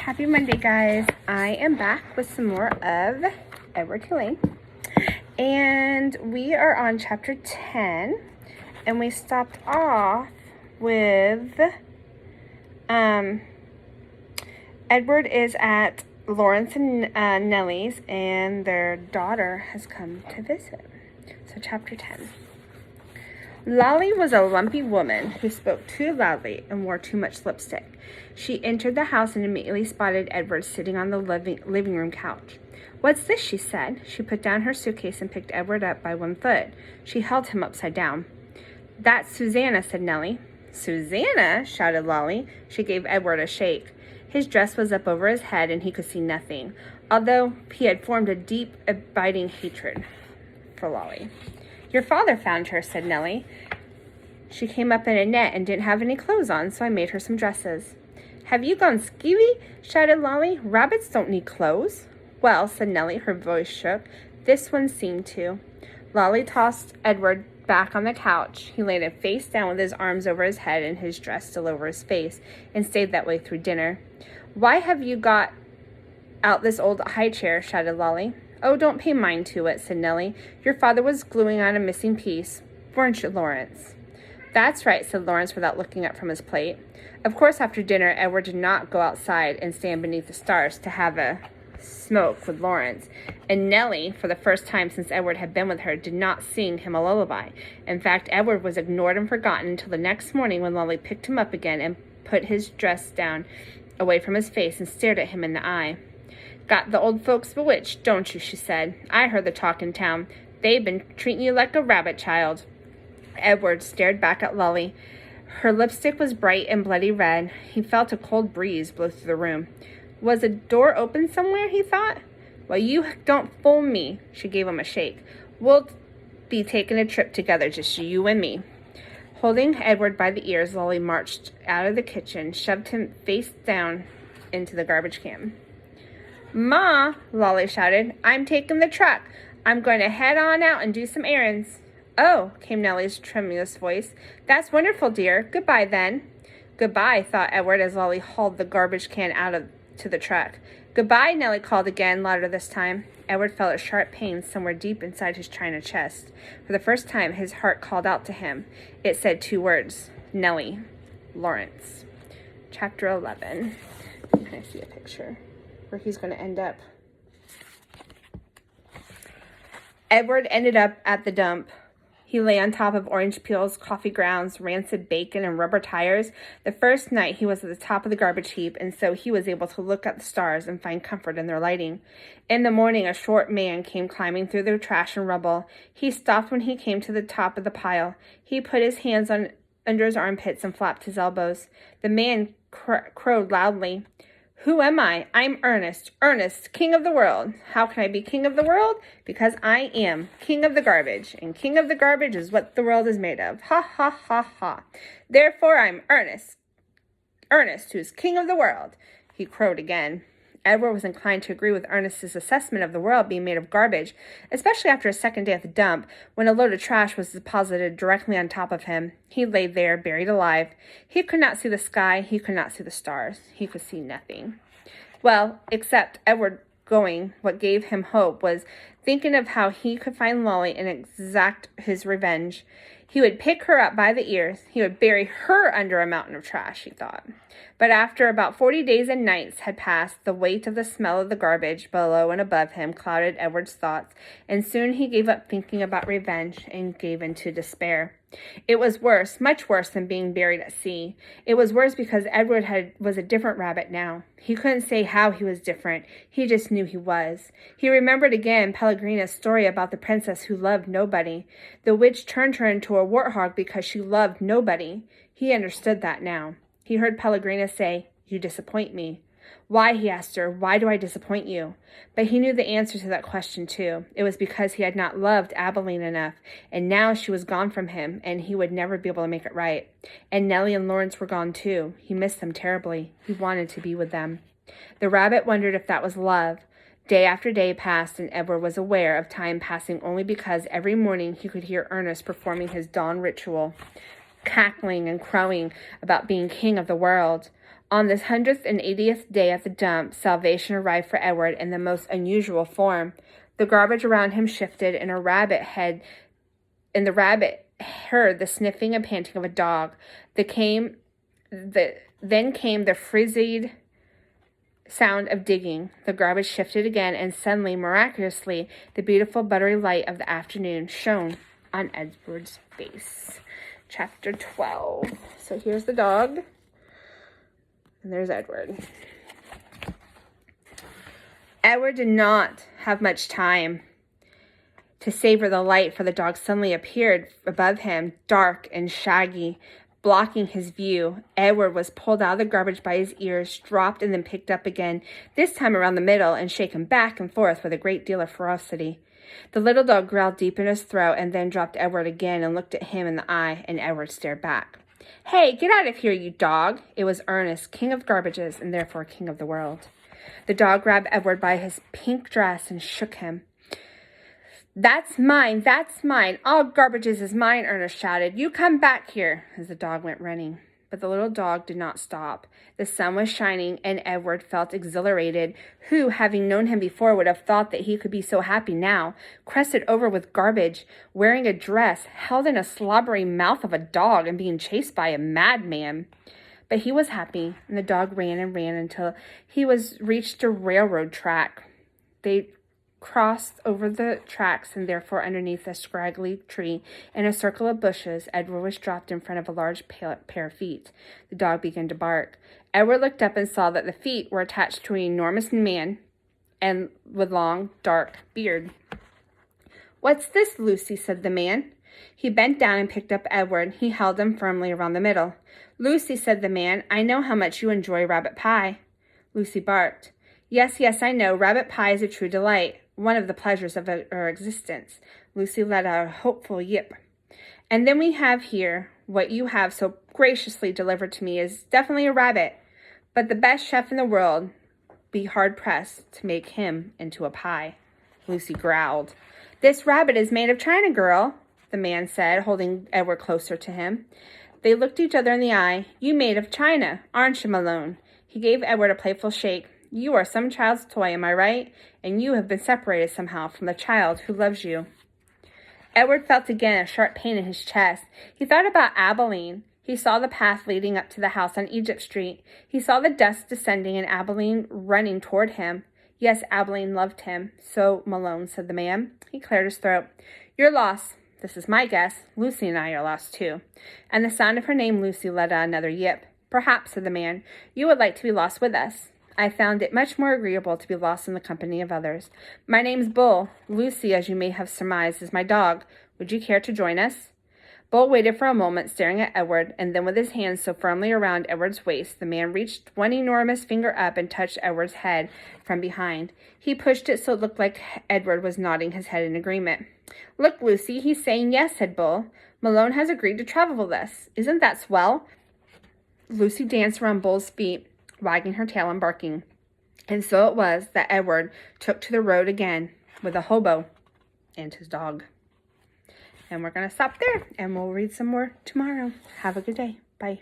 Happy Monday, guys. I am back with some more of Edward Cullen. And we are on chapter 10. And we stopped off with Edward is at Lawrence and Nellie's, and their daughter has come to visit. So chapter 10. Lolly was a lumpy woman who spoke too loudly and wore too much lipstick. She entered the house and immediately spotted Edward sitting on the living room couch. "What's this?" she said. She put down her suitcase and picked Edward up by one foot. She held him upside down. "That's Susanna," said Nellie. "Susanna?" shouted Lolly. She gave Edward a shake. His dress was up over his head and he could see nothing, although he had formed a deep, abiding hatred for Lolly. "Your father found her," said Nellie. "She came up in a net and didn't have any clothes on, so I made her some dresses." "Have you gone skeevy?" shouted Lolly. "Rabbits don't need clothes." "Well," said Nellie, her voice shook. "This one seemed to." Lolly tossed Edward back on the couch. He laid face down with his arms over his head and his dress still over his face, and stayed that way through dinner. "Why have you got out this old high chair?" shouted Lolly. "Oh, don't pay mind to it," said Nellie. "Your father was gluing on a missing piece. Weren't you, Lawrence?" "That's right," said Lawrence without looking up from his plate. Of course, after dinner, Edward did not go outside and stand beneath the stars to have a smoke with Lawrence. And Nellie, for the first time since Edward had been with her, did not sing him a lullaby. In fact, Edward was ignored and forgotten until the next morning when Lolly picked him up again and put his dress down away from his face and stared at him in the eye. "Got the old folks bewitched, don't you?" she said. "I heard the talk in town. They've been treating you like a rabbit child." Edward stared back at Lolly. Her lipstick was bright and bloody red. He felt a cold breeze blow through the room. Was a door open somewhere, he thought. "Well, you don't fool me." She gave him a shake. "We'll be taking a trip together, just you and me." Holding Edward by the ears, Lolly marched out of the kitchen, shoved him face down into the garbage can. "Ma," Lolly shouted, "I'm taking the truck. I'm going to head on out and do some errands." "Oh," came Nellie's tremulous voice. "That's wonderful, dear. Goodbye, then." "Goodbye," thought Edward as Lolly hauled the garbage can to the truck. "Goodbye," Nellie called again, louder this time. Edward felt a sharp pain somewhere deep inside his china chest. For the first time, his heart called out to him. It said two words: Nellie, Lawrence. Chapter 11. Can I see a picture where he's going to end up? Edward ended up at the dump. He lay on top of orange peels, coffee grounds, rancid bacon, and rubber tires. The first night he was at the top of the garbage heap, and so he was able to look at the stars and find comfort in their lighting. In the morning, a short man came climbing through the trash and rubble. He stopped when he came to the top of the pile. He put his hands under his armpits and flapped his elbows. The man crowed loudly. "Who am I? I'm Ernest. Ernest, king of the world. How can I be king of the world? Because I am king of the garbage, and king of the garbage is what the world is made of. Ha, ha, ha, ha. Therefore, I'm Ernest. Ernest, who's king of the world." He crowed again. Edward was inclined to agree with Ernest's assessment of the world being made of garbage, especially after a second day at the dump, when a load of trash was deposited directly on top of him. He lay there, buried alive. He could not see the sky. He could not see the stars. He could see nothing. Well, except Edward going, what gave him hope was thinking of how he could find Lolly and exact his revenge. He would pick her up by the ears. He would bury her under a mountain of trash, he thought. But after about 40 days and nights had passed, the weight of the smell of the garbage below and above him clouded Edward's thoughts, and soon he gave up thinking about revenge and gave into despair. It was worse, much worse than being buried at sea. It was worse because Edward was a different rabbit now. He couldn't say how he was different. He just knew he was. He remembered again Pellegrina's story about the princess who loved nobody. The witch turned her into a warthog because she loved nobody. He understood that now. He heard Pellegrina say, "You disappoint me." "Why?" he asked her. "Why do I disappoint you?" But he knew the answer to that question, too. It was because he had not loved Abilene enough, and now she was gone from him, and he would never be able to make it right. And Nellie and Lawrence were gone, too. He missed them terribly. He wanted to be with them. The rabbit wondered if that was love. Day after day passed, and Edward was aware of time passing only because every morning he could hear Ernest performing his dawn ritual, cackling and crowing about being king of the world. On this 180th day at the dump, salvation arrived for Edward in the most unusual form. The garbage around him shifted, and the rabbit heard the sniffing and panting of a dog. Then came the frenzied sound of digging. The garbage shifted again, and suddenly, miraculously, the beautiful buttery light of the afternoon shone on Edward's face. Chapter 12. So here's the dog, and there's Edward. Edward did not have much time to savor the light, for the dog suddenly appeared above him, dark and shaggy, blocking his view. Edward was pulled out of the garbage by his ears, dropped, and then picked up again, this time around the middle, and shaken back and forth with a great deal of ferocity. The little dog growled deep in his throat and then dropped Edward again and looked at him in the eye, and Edward stared back. "Hey, get out of here, you dog!" It was Ernest, king of garbages, and therefore king of the world. The dog grabbed Edward by his pink dress and shook him. That's mine, all garbages is mine," Ernest shouted. "You come back here," as the dog went running. But the little dog did not stop. The sun was shining, and Edward felt exhilarated. Who, having known him before, would have thought that he could be so happy now, crested over with garbage, wearing a dress, held in a slobbery mouth of a dog, and being chased by a madman? But he was happy, and the dog ran and ran until he reached a railroad track. They crossed over the tracks, and therefore underneath a scraggly tree in a circle of bushes, Edward was dropped in front of a large pair of feet. The dog began to bark. Edward looked up and saw that the feet were attached to an enormous man and with long, dark beard. "What's this, Lucy?" said the man. He bent down and picked up Edward. He held him firmly around the middle. "Lucy," said the man, "I know how much you enjoy rabbit pie." Lucy barked. Yes, I know. Rabbit pie is a true delight, one of the pleasures of our existence." Lucy let out a hopeful yip. "And then we have here what you have so graciously delivered to me is definitely a rabbit, but the best chef in the world be hard-pressed to make him into a pie." Lucy growled. "This rabbit is made of china, girl," the man said, holding Edward closer to him. They looked each other in the eye. "You made of china, aren't you, Malone?" He gave Edward a playful shake. "You are some child's toy, am I right? And you have been separated somehow from the child who loves you." Edward felt again a sharp pain in his chest. He thought about Abilene. He saw the path leading up to the house on Egypt Street. He saw the dust descending and Abilene running toward him. Yes, Abilene loved him. "So, Malone," said the man. He cleared his throat. "You're lost. This is my guess. Lucy and I are lost, too." And the sound of her name, Lucy, let out another yip. "Perhaps," said the man, "you would like to be lost with us. I found it much more agreeable to be lost in the company of others. My name's Bull. Lucy, as you may have surmised, is my dog. Would you care to join us?" Bull waited for a moment, staring at Edward, and then with his hands so firmly around Edward's waist, the man reached one enormous finger up and touched Edward's head from behind. He pushed it so it looked like Edward was nodding his head in agreement. "Look, Lucy, he's saying yes," said Bull. "Malone has agreed to travel with us. Isn't that swell?" Lucy danced around Bull's feet, wagging her tail and barking. And so it was that Edward took to the road again with a hobo and his dog. And we're going to stop there, and we'll read some more tomorrow. Have a good day. Bye.